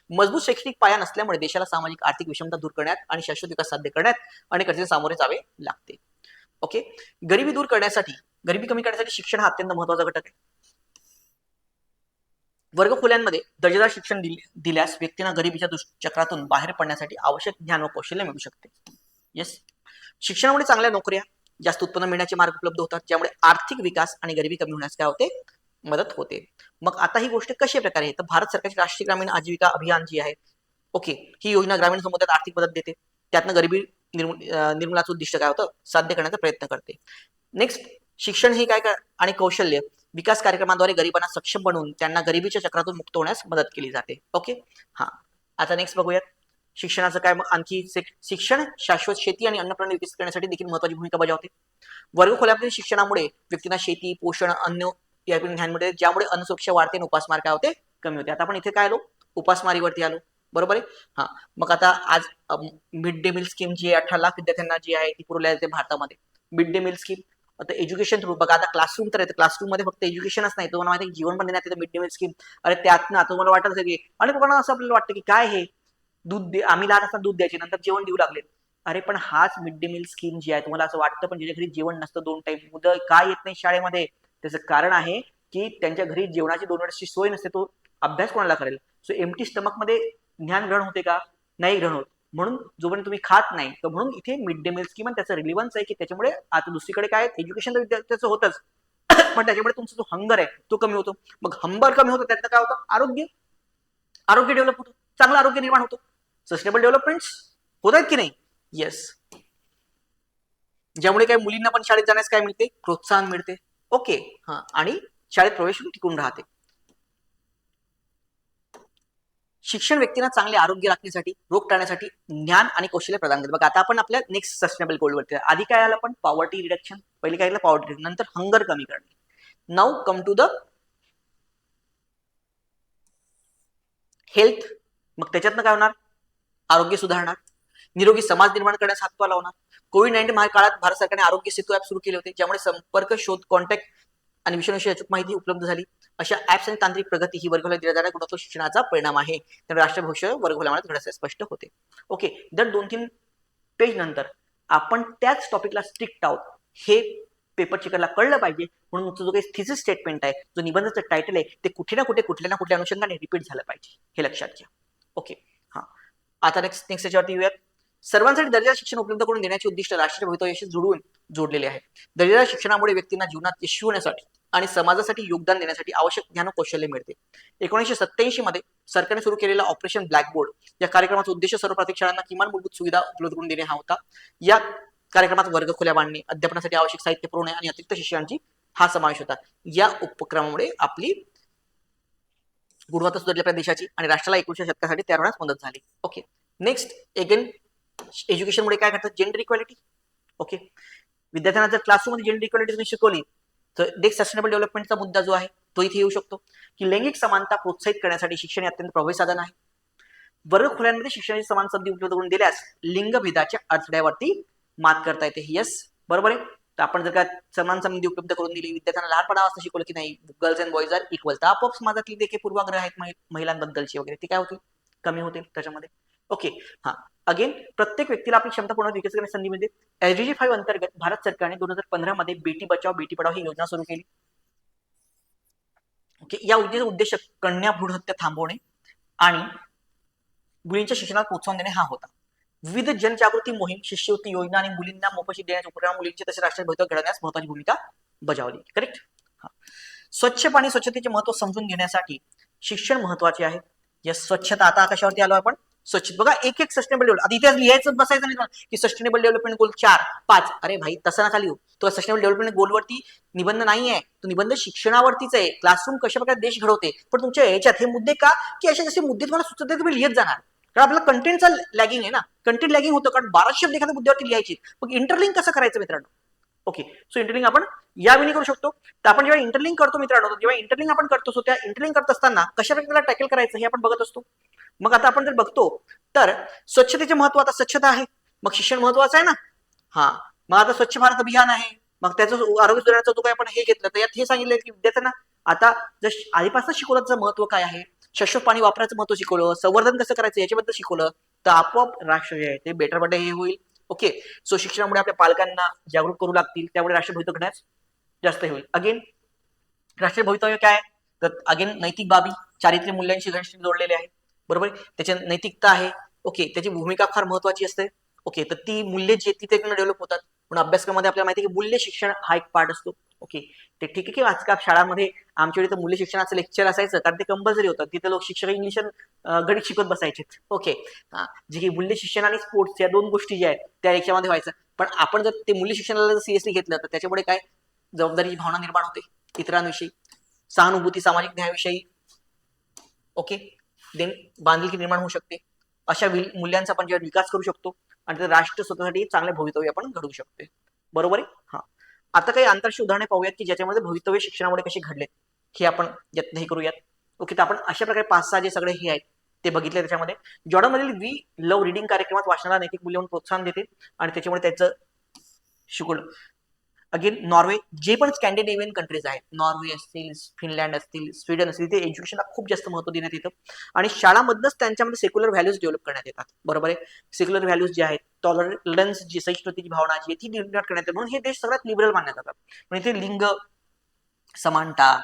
मजबूत शैक्षणिक पाया नसल्यामुळे देशाला सामाजिक आर्थिक विषमता दूर करण्यात आणि शाश्वत विकास साध्य करण्यात अनेक अडचणींना सामोरे जावे लागते. ओके, गरिबी दूर करण्यासाठी, गरिबी कमी करण्यासाठी शिक्षण हा अत्यंत महत्वाचा घटक आहे. वर्गखोल्यांमध्ये दर्जेदार शिक्षण दिल्यास व्यक्तींना गरिबीच्या दुष्चक्रातून बाहेर पडण्यासाठी आवश्यक ज्ञान व कौशल्य मिळू शकते. येस, शिक्षणामुळे चांगल्या नोकऱ्या, जास्त उत्पन्न मिळण्याचे मार्ग उपलब्ध होतात, ज्यामुळे आर्थिक विकास आणि गरिबी कमी होण्यास काय होते, मदत होते. मग आता ही गोष्ट कशा प्रकारे आहे, तर भारत सरकारची राष्ट्रीय ग्रामीण आजीविका अभियान जी आहे, ओके, ही योजना ग्रामीण समुदायात आर्थिक मदत देते, त्यातनं गरिबी निर्मूलनाचं उद्दिष्ट काय होतं, साध्य करण्याचा प्रयत्न करते. नेक्स्ट, शिक्षण हे काय आणि कौशल्य विकास कार्यक्रमाद्वारे गरिबांना सक्षम बनवून त्यांना गरिबीच्या चक्रातून मुक्त होण्यास मदत केली जाते. ओके, हा, आता नेक्स्ट बघूयात शिक्षणाचं काय. मग आणखी शिक्षण शाश्वत शेती आणि अन्न प्रणाली विकसित करण्यासाठी देखील महत्वाची भूमिका बजावते. वर्गखोल्यातील शिक्षणामुळे व्यक्तींना शेती, पोषण, अन्न या ज्ञान मिळते, ज्यामुळे अन्न सुरक्षा वाढते आणि उपासमार काय होते, कमी होते. आता आपण इथे काय आलो, उपासमारीवरती आलो, बरोबर आहे. हा, मग आता आज मिड डे मील स्कीम जी आहे 18 लाख विद्यार्थ्यांना जी आहे ती पुरवल्या जाते भारतामध्ये. मिड डे मील स्कीम आता एज्युकेशन थ्रू बघा, आता क्लासरूम तर येतं, क्लासरूम मध्ये फक्त एज्युकेशनच नाही, तुम्हाला माहिती जीवन पण देण्यात येतं मिड डे मील स्कीम. अरे त्यातनं तुम्हाला वाटत असेल की आणि लोकांना असं आपल्याला वाटतं की काय हे दूध आम्ही लहान असताना दूध द्यायचे, नंतर जेवण देऊ लागले. अरे पण हाच मिड डे मील स्कीम जी आहे, तुम्हाला असं वाटतं पण ज्याच्या घरी जेवण नसतं 2 टाइम, मुलं काय येत नाही शाळेमध्ये, त्याचं कारण आहे की त्यांच्या घरी जेवणाची 2 वेळची सोय नसते, तो अभ्यास कोणाला करेल. सो एम्प्टी स्टमक मध्ये ज्ञान ग्रहण होते का, नाही ग्रहण होत. म्हणून जोपर्यंत तुम्ही खात नाही, तर म्हणून इथे मिड डे मील स्कीम आणि त्याचं रिलिव्हन्स आहे की त्याच्यामुळे आता दुसरीकडे काय एज्युकेशन तर विद्यार्थ्याचं होतच, पण त्याच्यामुळे तुमचा जो हंगर आहे तो कमी होतो. मग हंगर कमी होतो, त्यातनं काय होतं, आरोग्य डेव्हलप होतो, चांगलं आरोग्य निर्माण होतो, सस्टेनेबल डेव्हलपमेंट होत आहेत की नाही. येस, ज्यामुळे काय मुलींना पण शाळेत जाण्यास काय मिळते, प्रोत्साहन मिळते. ओके, हा, आणि शाळेत प्रवेश टिकून राहते. शिक्षण व्यक्तींना चांगले आरोग्य राखण्यासाठी, रोग टाळण्यासाठी ज्ञान आणि कौशल्य प्रदान करते. बघा आता आपण आपल्या नेक्स्ट सस्टेनेबल गोलवरती, आधी काय आलं आपण, पॉवर्टी रिडक्शन, पहिले काय आलं पॉवर्टी रिडक्शन, नंतर हंगर कमी करणे. Now come to the health. मग त्याच्यातनं काय होणार, आरोग्य सुधारणार, निरोगी समाज निर्माण करण्यास हातभार लावणार. कोविड-19 काळात भारत सरकारने आरोग्य सेतू ऍप सुरू केले होते, ज्यामुळे संपर्क, शोध, कॉन्टॅक्ट आणि विषयाविषयी अचूक माहिती उपलब्ध झाली. अशा ऍप्स आणि तांत्रिक प्रगती ही वर्गखोल्या दिल्या जाणाऱ्या गुणवत्ता शिक्षणाचा परिणाम आहे. त्यामुळे राष्ट्र भविष्य वर्गखोल्यामध्ये घडण्याचे स्पष्ट होते. ओके, दर 2-3 पेज नंतर आपण त्याच टॉपिकला स्ट्रिक्ट आहोत हे पेपर चेकरला कळलं पाहिजे. म्हणून तुमचं जो काही थिसिस स्टेटमेंट आहे, जो निबंधाचं टायटल आहे, ते कुठे ना कुठे कुठल्या ना कुठल्या अनुषंगाने रिपीट झालं पाहिजे, हे लक्षात घ्या. ओके, हा, आता नेक्स्ट याच्यावरती येऊयात. सर्वांसाठी दर्जेदार शिक्षण उपलब्ध करून देण्याचे उद्दिष्ट राष्ट्रीय भवितव्याशी जोडलेले आहे. दर्जेदार शिक्षणामुळे व्यक्तींना जीवनात यशस्वी होण्यासाठी आणि समाजासाठी योगदान देण्यासाठी आवश्यक ज्ञान व कौशल्य मिळते. 1987 मध्ये सरकारने सुरू केलेला ऑपरेशन ब्लॅकबोर्ड या कार्यक्रमाचा उद्देश सर्व प्राथमिक शाळांना किमान मूलभूत सुविधा उपलब्ध करून देणे हा होता. या कार्यक्रमात वर्गखोल्या बांधणे, अध्यापनासाठी आवश्यक साहित्य पुरवणे आणि अतिरिक्त शिक्षणांची हा समावेश होता. या उपक्रमामुळे आपली गुणवत्ता सुधारली आपल्या देशाची आणि राष्ट्राला 21व्या शतकासाठी तयार होण्यास मदत झाली. ओके, नेक्स्ट अगेन एज्युकेशनमुळे काय करतात, जेंडर इक्वॅलिटी. ओके, विद्यार्थ्यांना जर क्लासरूममध्ये जेंडर इक्वॅलिटी तुम्ही शिकवली तर नेक्स्ट सस्टेनेबल डेव्हलपमेंटचा मुद्दा जो आहे तो इथे येऊ शकतो की लैंगिक समानता प्रोत्साहित करण्यासाठी शिक्षण हे अत्यंत प्रभावी साधन आहे. वर्गखोल्यांमध्ये शिक्षणाची समान संधी उपलब्ध करून दिल्यास लिंगभेदाच्या अडथळ्यावरती मात करता येते. येस, बरोबर आहे. तर आपण जर का समान संधी उपलब्ध करून दिली, विद्यार्थ्यांना लहानपणापासून शिकवलं की नाही girls and boys are equal, तर आपोआप समाजातली देखील पूर्वाग्रह आहेत महिलांबद्दलची वगैरे ती काय होतील, कमी होतील त्याच्यामध्ये. ओके, हा, अगेन प्रत्येक व्यक्तीला आपली क्षमता पूर्ण विकसित करण्याची संधी मिळते. SDG 5 अंतर्गत भारत सरकारने 2015 मध्ये बेटी बचाव बेटी पढाओ ही योजना सुरू केली. ओके, या योजनेचा उद्देश कन्या भ्रूण हत्या थांबवणे आणि मुलींच्या शिक्षणात प्रोत्साहन देणे हा होता. विविध जनजागृती मोहीम, शिष्यवृत्ती योजना आणि मुलींना मोफत देण्याचे उपक्रम मुलींचे तसे राष्ट्रीय भवितव्य घडवण्यास महत्वाची भूमिका बजावली. करेक्ट. स्वच्छ पाणी, स्वच्छतेचे महत्व समजून घेण्यासाठी शिक्षण महत्वाचे आहे. या स्वच्छता, आता कशावरती आलो आपण, स्वच्छ. बघा एक एक सस्टेनेबल डेव्हलप, आता इथे लिहायचं बसायचं नाही की सस्टेनेबल डेव्हलपमेंट गोल 4-5, अरे भाई तसं नका लिहू. तो सस्टेनेबल डेव्हलपमेंट गोलवरती निबंध नाही आहे, तो निबंध शिक्षणावरतीच आहे. क्लासरूम कशा प्रकारे देश घडवते, पण तुमच्या याच्यात हे मुद्दे का की असे जसे मुद्दे तुम्हाला सुचत तुम्ही लिहित जाणार, कारण आपला कंटेंटचा लॅगिंग आहे ना, कंटेंट लॅगिंग होतं, कारण 12 शब्द एखाद्या मुद्द्यावरती लिहायची. मग इंटरलिंक कसं करायचं मित्रांनो. ओके, सो इंटरलिंक आपण यावेळी करू शकतो. तर आपण जेव्हा इंटरलिंक करतो मित्रांनो, जेव्हा इंटरलिंक आपण करतो, सो त्या इंटरलिंक करत असताना कशा प्रकारे टॅकल करायचं हे आपण बघत असतो. मग आता आपण जर बघतो तर स्वच्छतेचे महत्व, आता स्वच्छता आहे मग शिक्षण महत्वाचं आहे ना. हा, मग आता स्वच्छ भारत अभियान आहे, मग त्याचं आरोग्य सुधारण्याचं तो काय आपण हे घेतलं, तर यात हे सांगितलं की विद्यार्थ्यांना आता जर आधीपासून शिकवल्याचं महत्व काय आहे, शाश्वत पाणी वापरायचं महत्व शिकवलं, संवर्धन कसं करायचं याच्याबद्दल शिकवलं, तर आपोआप राष्ट्र जे आहे ते बेटर बटे हे होईल. ओके, सो शिक्षणामुळे आपल्या पालकांना जागरूक करू लागतील, त्यामुळे राष्ट्र भवितव्य घडण्यास जास्त होईल. अगेन राष्ट्रीय भवितव्य काय, तर अगेन नैतिक बाबी, चारित्र्य मूल्यांशी घनिष्ठ जोडलेले आहे. बरोबर, त्याची नैतिकता आहे. ओके, त्याची भूमिका फार महत्वाची असते. ओके, तर ती मूल्य जी तिथे डेव्हलप होतात. म्हणून अभ्यासक्रमामध्ये आपल्याला माहिती आहे की मूल्य शिक्षण हा एक पार्ट असतो. ओके, ते ठीक आहे की आजकाल शाळांमध्ये आमच्या वेळी तर मूल्य शिक्षणाचं लेक्चर असायचं, कारण ते कंपल्सरी होतं. तिथे लोक शिक्षक इंग्लिश गणित शिकवत बसायचे. ओके, जे की मूल्य शिक्षण आणि स्पोर्ट्स या दोन गोष्टी ज्या आहेत त्या याच्यामध्ये व्हायचं. पण आपण जर ते मूल्य शिक्षणाला सिरियसली घेतलं तर त्याच्यामुळे काय जबाबदारीची भावना निर्माण होते इतरांविषयी, सहानुभूती, सामाजिक न्यायाविषयी. ओके, देन बांधिलकी निर्माण होऊ शकते. अशा मूल्यांचा आपण जेव्हा विकास करू शकतो आणि राष्ट्र स्वतःसाठी चांगले भवितव्य आपण घडवू शकतो. बरोबर आहे. हा, आता काही आंतरराष्ट्रीय उदाहरणे पाहूयात की ज्याच्यामध्ये भवितव्य शिक्षणामुळे कसे घडले हे आपण यत्नही करूयात. ओके, तर आपण अशा प्रकारे 5-6 जे सगळे हे आहेत ते बघितले. त्याच्यामध्ये जॉर्डनमधील वी लव्ह रीडिंग कार्यक्रमात वाचनाला नैतिक मूल्य म्हणून प्रोत्साहन देते आणि त्याच्यामुळे त्याचं शिकवलं. अगेन नॉर्वे, जे पण स्कॅन्डिनेव्हियन कंट्रीज आहेत, नॉर्वे असतील, फिनलँड असतील, स्वीडन असतील, ते एज्युकेशनला खूप जास्त महत्व देण्यात येतं आणि शाळांमधनंच त्यांच्यामध्ये सेक्युलर व्हॅल्यूज डेव्हलप करण्यात येतात. बरोबर आहे, सेक्युलर व्हॅल्यूज जे आहेत, टॉलरन्स, जी सहिष्णुतेची भावना जी ती डेव्हलप करण्यात येते. म्हणून हे देश सगळ्यात लिबरल मानले जातात. म्हणजे ते लिंग समानता,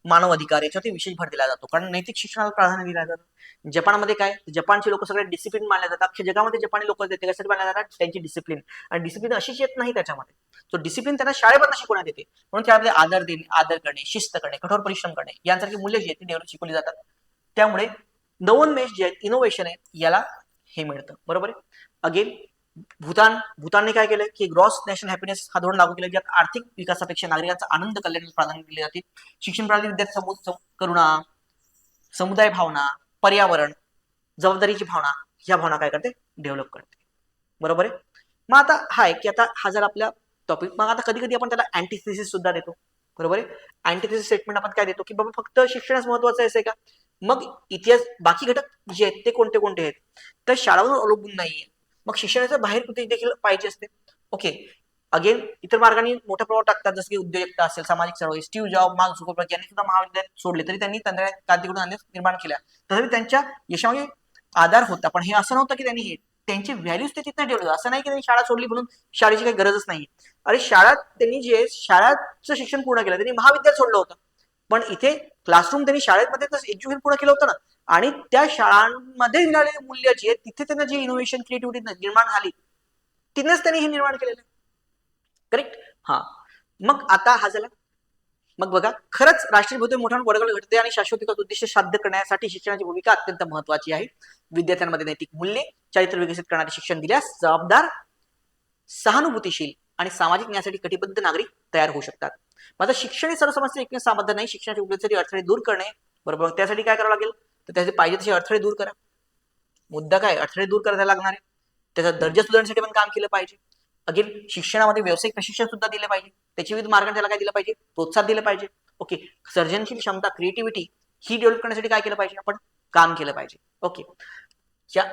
मानव अधिकार याच्यावरती विशेष भर दिला जातो, कारण नैतिक शिक्षणाला प्राधान्य दिलं जातं. जपानमध्ये काय, जपानचे लोक सगळे डिसिप्लिन मानले जातात. अख्ख्या जगामध्ये जपानी लोक त्याच्यासाठी मानले जातात त्यांची डिसिप्लिन, आणि डिसिप्लिन अशीच येत नाही त्याच्यामध्ये, तो डिसिप्लिन त्यांना शाळेमधून शिकवण्यात येते. म्हणून त्यामध्ये आदर देणे, आदर करणे, शिस्त करणे, कठोर परिश्रम करणे यांसारखी मूल्य जी आहेत ती डेव्हलप शिकवली जातात. त्यामुळे नवोन्मेष जे आहेत, इनोव्हेशन आहे, याला हे मिळतं. बरोबर आहे. अगेन भूतानने काय केलं की ग्रॉस नॅशनल हॅपीनेस हा धोरण लागू केलं, ज्यात आर्थिक विकासापेक्षा नागरिकांचा आनंद कल्याणाला प्राधान्य दिले जाते. शिक्षण प्रणाली विद्यार्थी करुणा, समुदाय भावना, पर्यावरण, जबाबदारीची भावना, ह्या भावना काय करते, डेव्हलप करते. बरोबर आहे. मग आता हा आहे की आता हा जर आपल्या टॉपिक, मग आता कधी कधी आपण त्याला अँटीथिसिस सुद्धा देतो. बरोबर आहे. अँटीथिसिस स्टेटमेंट आपण काय देतो की बाबा फक्त शिक्षणच महत्वाचं आहे का, मग इतिहास बाकी घटक जे आहेत ते कोणते कोणते आहेत, तर शाळांवर अवलंबून नाहीये. मग शिक्षणाच्या बाहेर कुठे देखील पाहिजे असते. ओके, अगेन इतर मार्गाने मोठा प्रभाव टाकतात, जसं की उद्योजकता असेल, सामाजिक चळवळी, स्टीव्ह जॉब, मार्क झुकरबर्ग यांनी सुद्धा महाविद्यालय सोडले तरी त्यांनी तंत्रज्ञान क्रांतीकडून निर्माण केल्या, तरी त्यांच्या यशामध्ये आधार होता. पण हे असं नव्हतं की त्यांनी त्यांची व्हॅल्यूज ते तिथं ठेवलं. असं नाही की त्यांनी शाळा सोडली म्हणून शाळेची काही गरजच नाही. अरे शाळेत त्यांनी जे शाळेचं शिक्षण पूर्ण केलं, त्यांनी महाविद्यालय सोडलं होतं, पण इथे क्लासरूम त्यांनी शाळेमध्ये एज्युकेशन पूर्ण केलं होतं ना. आणि त्या शाळांमध्ये मिळालेली मूल्य जी आहेत तिथे त्यांना जी इनोव्हेशन, क्रिएटिव्हिटी निर्माण झाली, तिथेच त्यांनी हे निर्माण केलेलं. करेक्ट. हा, मग आता हा झाला. मग बघा, खरंच राष्ट्रीय भवितव्य मोठ्या वर्गाला घडते आणि शाश्वत विकास उद्देश साध्य करण्यासाठी शिक्षणाची भूमिका अत्यंत महत्वाची आहे. विद्यार्थ्यांमध्ये नैतिक मूल्ये, चारित्र्य विकसित करणारे शिक्षण दिल्यास जबाबदार, सहानुभूतीशील आणि सामाजिक न्यायासाठी कटिबद्ध नागरिक तयार होऊ शकतात. माझं शिक्षण हे सर्वसमाजाचे एकमेव सामर्थ्य नाही. शिक्षणाच्या उपयोगासाठी अडथळे दूर करणे. बरोबर, त्यासाठी काय करावं लागेल, तर त्यासाठी पाहिजे तसे अडथळे दूर करा. मुद्दा काय, अडथळे दूर करायला लागणार आहे. त्याचा दर्जा सुधारण्यासाठी पण काम केलं पाहिजे. अगेन शिक्षणामध्ये व्यावसायिक प्रशिक्षण सुद्धा दिले पाहिजे, त्याची विविध मार्गाने त्याला काय दिलं पाहिजे, प्रोत्साहन दिलं पाहिजे. ओके, सर्जनशील क्षमता, क्रिएटिव्हिटी ही डेव्हलप करण्यासाठी काय केलं पाहिजे, आपण काम केलं पाहिजे. ओके,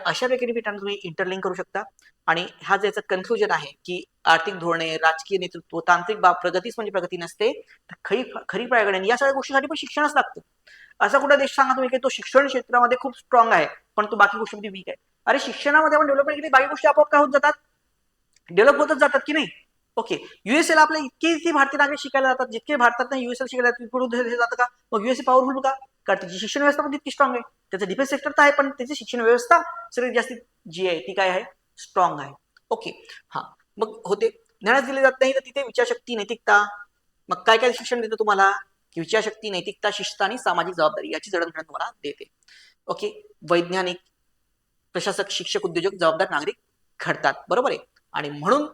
अशा वेगवेगळ्या तुम्ही इंटरलिंक करू शकता. आणि हा ज्याचं कन्क्लुजन आहे की आर्थिक धोरणे, राजकीय नेतृत्व, तांत्रिक बाब, प्रगतीच म्हणजे प्रगती नसते, खरी प्रगती या सगळ्या गोष्टीसाठी पण शिक्षणच लागतं. असा कुठला देश सांगा तुम्ही की तो शिक्षण क्षेत्रामध्ये खूप स्ट्रॉंग आहे पण तो बाकी गोष्टींमध्ये वीक आहे. अरे शिक्षणामध्ये आपण डेव्हलपमेंट केली, बाकी गोष्टी आपोआप काय होत जातात, डेव्हलप होतच जातात की नाही. ओके, युएसएला आपल्या इतके भारतीय नागरिक शिकायला जातात, जितके भारतात युएसएला शिकायला जातं का, मग युएसए पॉवरफुल का, कारण त्याची शिक्षण व्यवस्था पण तितकी स्ट्रॉंग आहे. त्याचं डिफेन्स सेक्टर तर आहे, पण त्याची शिक्षण व्यवस्था सगळ्यात जास्ती जी आहे ती काय आहे, स्ट्रॉंग आहे. ओके, हा, मग होते ज्ञानच दिले जात नाही तर तिथे विचारशक्ती, नैतिकता, मग काय काय शिक्षण देतं तुम्हाला, की विचारशक्ती, नैतिकता, शिस्त आणि सामाजिक जबाबदारी याची जडणघडण तुम्हाला देते. ओके, वैज्ञानिक, प्रशासक, शिक्षक, उद्योजक, जबाबदार नागरिक घडतात. बरोबर आहे. आणि म्हणून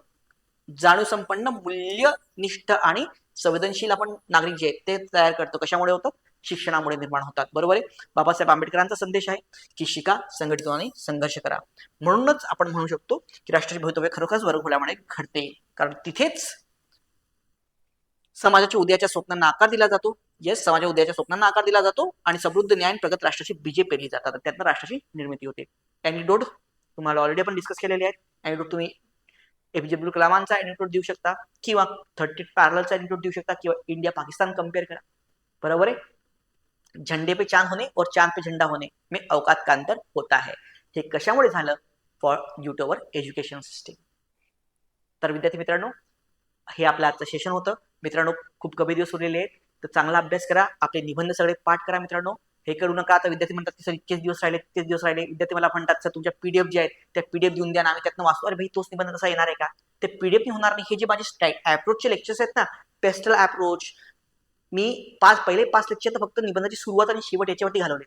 जाणीव संपन्न, मूल्यनिष्ठ आणि संवेदनशील आपण नागरिक जे आहेत ते तयार करतो. कशामुळे होतं, शिक्षणामुळे निर्माण होतात. बरोबर आहे. बाबासाहेब आंबेडकरांचा संदेश आहे की शिका, संघटित आणि संघर्ष करा. म्हणूनच आपण म्हणू शकतो की राष्ट्राचे भवितव्य खरोखरच वर्गखोल्यामुळे घडते, कारण तिथेच समाजाच्या उद्याच्या स्वप्नांना आकार दिला जातो. येस, समाजाच्या उद्याच्या स्वप्नांना आकार दिला जातो आणि समृद्ध, न्याय, प्रगत राष्ट्राची बीजे पेरली जातात. त्यातनं राष्ट्राची निर्मिती होते. अॅनिडोट तुम्हाला ऑलरेडी आपण डिस्कस केलेले आहेत. अॅनिडोट तुम्ही एपीजे अब्दुल कलामांचा अॅनिडोट देऊ शकता, किंवा 30 पॅरलचा अॅनिडोट देऊ शकता, किंवा इंडिया पाकिस्तान कम्पेअर करा. बरोबर आहे. झंडे पे चांद होणे और चांद पे झंडा होणे में अवकात का अंतर होता है. हे कशामुळे झालं? For due to our education system. तर विद्यार्थी मित्रांनो, हे आपलं आजचं सेशन होतं. मित्रांनो, खूप कमी दिवस उरलेले आहेत, तर चांगला अभ्यास करा. आपले निबंध सगळे पाठ करा मित्रांनो. हे करू नका. आता विद्यार्थी म्हणतात की सर इतकेच दिवस राहिले, तितकेच दिवस राहिले. विद्यार्थी मला म्हणतात सर तुमच्या पीडीएफ जे आहेत त्या पीडीएफ देऊन द्या ना, आम्ही त्यातनं वाचतो. अरे भाई, तोच निबंध कसा येणार आहे का? ते पीडीएफ होणार नाही. हे जे माझे अप्रोचचे लेक्चर्स आहेत ना, पेस्टल अप्रोच, मी पहिले 5 लेक्चर तर फक्त निबंधाची सुरुवात आणि शेवट याच्यावरती घालवले,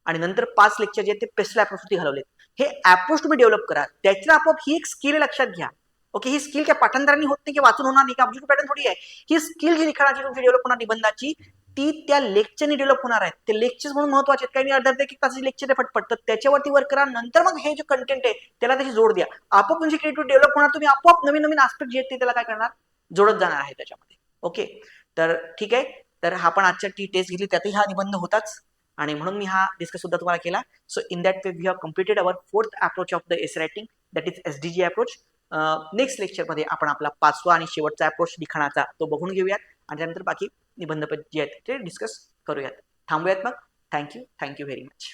आणि नंतर 5 लेक्चर जे आहेत ते पेस्टल अप्रोचवरती घालवले. हे अप्रोच तुम्ही डेव्हलप करा. त्याच्या आपोआप ही एक स्किल लक्षात घ्या. ओके, ही स्किल काय पाठांतरांनी होत नाही की वाचून होणार नाही, का ऑब्जेक्ट पॅटर्न थोडी आहे. ही स्किल जी लिखाणाची तुमची डेव्हलप होणार निबंधाची, ती त्या लेक्चरने डेव्हलप होणार आहे. ते लेक्चर्स म्हणून महत्वाचे आहेत. काही अर्धा एक तासाचे लेक्चर आहे फटफट, तर त्याच्यावरती वर्क करा. नंतर मग हे जे कंटेंट आहे त्याला त्याची जोड द्या. आपोआप तुमची क्रिएटिव्हिटी डेव्हलप होणार. तुम्ही आपोआप नवीन नवीन आस्पेक्ट जे आहेत ते त्याला काय करणार, जोडत जाणार आहे त्याच्यामध्ये. ओके, तर ठीक आहे. तर आपण आजच्या टेस्ट घेतली त्यातही हा निबंध होताच, आणि म्हणून मी हा डिस्कस सुद्धा तुम्हाला केला. So in that way we have completed our 4th approach of the essay writing, that is SDG approach. Next लेक्चरमध्ये आपण आपला 5वा आणि शेवटचा अप्रोच लिखाणाचा तो बघून घेऊयात, आणि त्यानंतर बाकी निबंध जे आहेत ते डिस्कस करूयात. थांबूयात मग. Thank you very much.